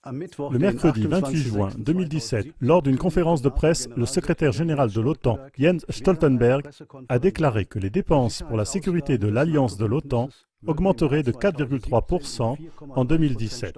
Le mercredi 28 juin 2017, lors d'une conférence de presse, le secrétaire général de l'OTAN, Jens Stoltenberg, a déclaré que les dépenses pour la sécurité de l'alliance de l'OTAN augmenteraient de 4,3% en 2017.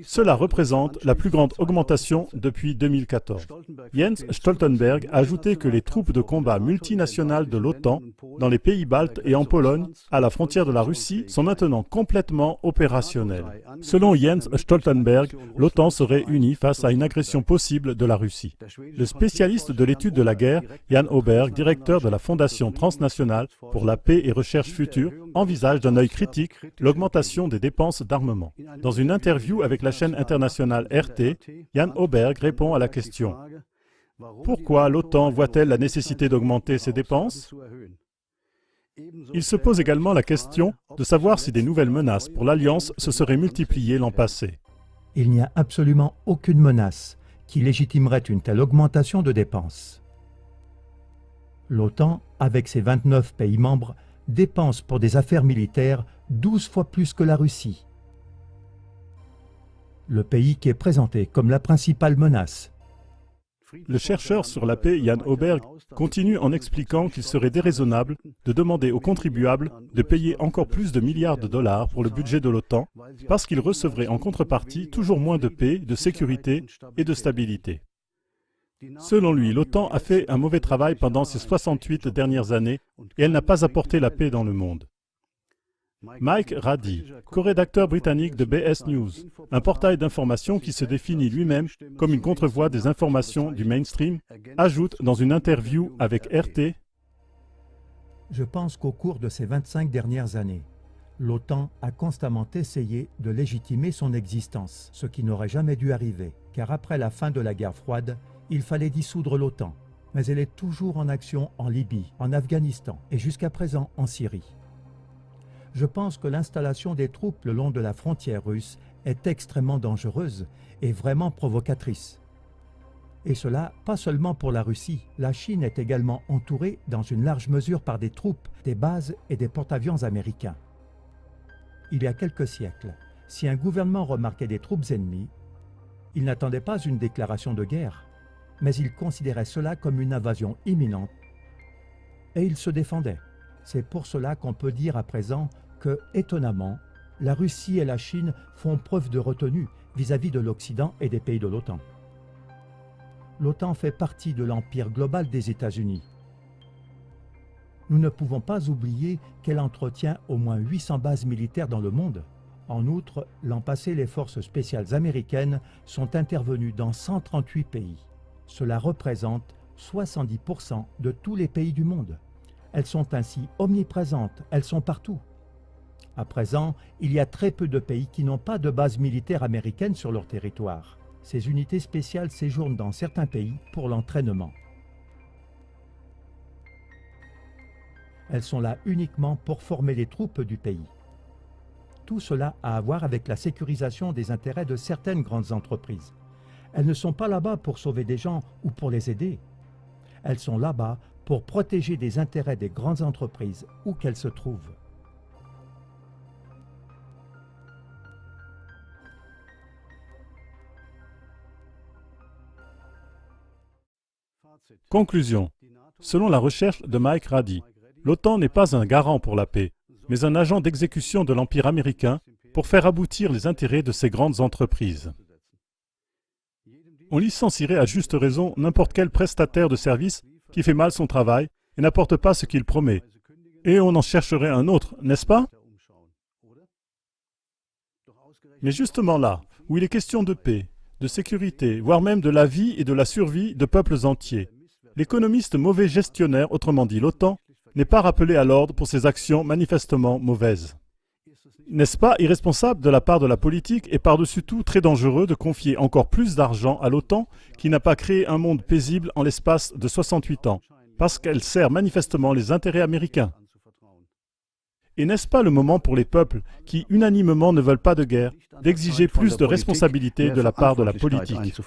Cela représente la plus grande augmentation depuis 2014. Jens Stoltenberg a ajouté que les troupes de combat multinationales de l'OTAN dans les pays baltes et en Pologne, à la frontière de la Russie, sont maintenant complètement opérationnelles. Selon Jens Stoltenberg, l'OTAN serait unie face à une agression possible de la Russie. Le spécialiste de l'étude de la guerre, Jan Åberg, directeur de la Fondation transnationale pour la paix et recherche future, envisage d'un œil critique l'augmentation des dépenses d'armement. Dans une interview avec la chaîne internationale RT, Jan Åberg répond à la question « Pourquoi l'OTAN voit-elle la nécessité d'augmenter ses dépenses ?» Il se pose également la question de savoir si des nouvelles menaces pour l'Alliance se seraient multipliées l'an passé. Il n'y a absolument aucune menace qui légitimerait une telle augmentation de dépenses. L'OTAN, avec ses 29 pays membres, dépense pour des affaires militaires 12 fois plus que la Russie. Le pays qui est présenté comme la principale menace. Le chercheur sur la paix Jan Åberg continue en expliquant qu'il serait déraisonnable de demander aux contribuables de payer encore plus de milliards de dollars pour le budget de l'OTAN parce qu'ils recevraient en contrepartie toujours moins de paix, de sécurité et de stabilité. Selon lui, l'OTAN a fait un mauvais travail pendant ces 68 dernières années et elle n'a pas apporté la paix dans le monde. Mike Rady, co-rédacteur britannique de BS News, un portail d'information qui se définit lui-même comme une contrevoix des informations du mainstream, ajoute dans une interview avec RT « Je pense qu'au cours de ces 25 dernières années, l'OTAN a constamment essayé de légitimer son existence, ce qui n'aurait jamais dû arriver, car après la fin de la guerre froide, il fallait dissoudre l'OTAN. Mais elle est toujours en action en Libye, en Afghanistan et jusqu'à présent en Syrie. Je pense que l'installation des troupes le long de la frontière russe est extrêmement dangereuse et vraiment provocatrice. Et cela, pas seulement pour la Russie. La Chine est également entourée dans une large mesure par des troupes, des bases et des porte-avions américains. Il y a quelques siècles, si un gouvernement remarquait des troupes ennemies, il n'attendait pas une déclaration de guerre, mais il considérait cela comme une invasion imminente et il se défendait. C'est pour cela qu'on peut dire à présent que, étonnamment, la Russie et la Chine font preuve de retenue vis-à-vis de l'Occident et des pays de l'OTAN. L'OTAN fait partie de l'empire global des États-Unis. Nous ne pouvons pas oublier qu'elle entretient au moins 800 bases militaires dans le monde. En outre, l'an passé, les forces spéciales américaines sont intervenues dans 138 pays. Cela représente 70% de tous les pays du monde. Elles sont ainsi omniprésentes, elles sont partout. À présent, il y a très peu de pays qui n'ont pas de base militaire américaine sur leur territoire. Ces unités spéciales séjournent dans certains pays pour l'entraînement. Elles sont là uniquement pour former les troupes du pays. Tout cela a à voir avec la sécurisation des intérêts de certaines grandes entreprises. Elles ne sont pas là-bas pour sauver des gens ou pour les aider. Elles sont là-bas pour protéger des intérêts des grandes entreprises où qu'elles se trouvent. Conclusion. Selon la recherche de Mike Rady, l'OTAN n'est pas un garant pour la paix, mais un agent d'exécution de l'Empire américain pour faire aboutir les intérêts de ces grandes entreprises. On licencierait à juste raison n'importe quel prestataire de services qui fait mal son travail et n'apporte pas ce qu'il promet. Et on en chercherait un autre, n'est-ce pas? Mais justement là, où il est question de paix, de sécurité, voire même de la vie et de la survie de peuples entiers, l'économiste mauvais gestionnaire, autrement dit l'OTAN, n'est pas rappelé à l'ordre pour ses actions manifestement mauvaises. N'est-ce pas irresponsable de la part de la politique et par-dessus tout très dangereux de confier encore plus d'argent à l'OTAN qui n'a pas créé un monde paisible en l'espace de 68 ans, parce qu'elle sert manifestement les intérêts américains? Et n'est-ce pas le moment pour les peuples qui unanimement ne veulent pas de guerre, d'exiger plus de responsabilité de la part de la politique?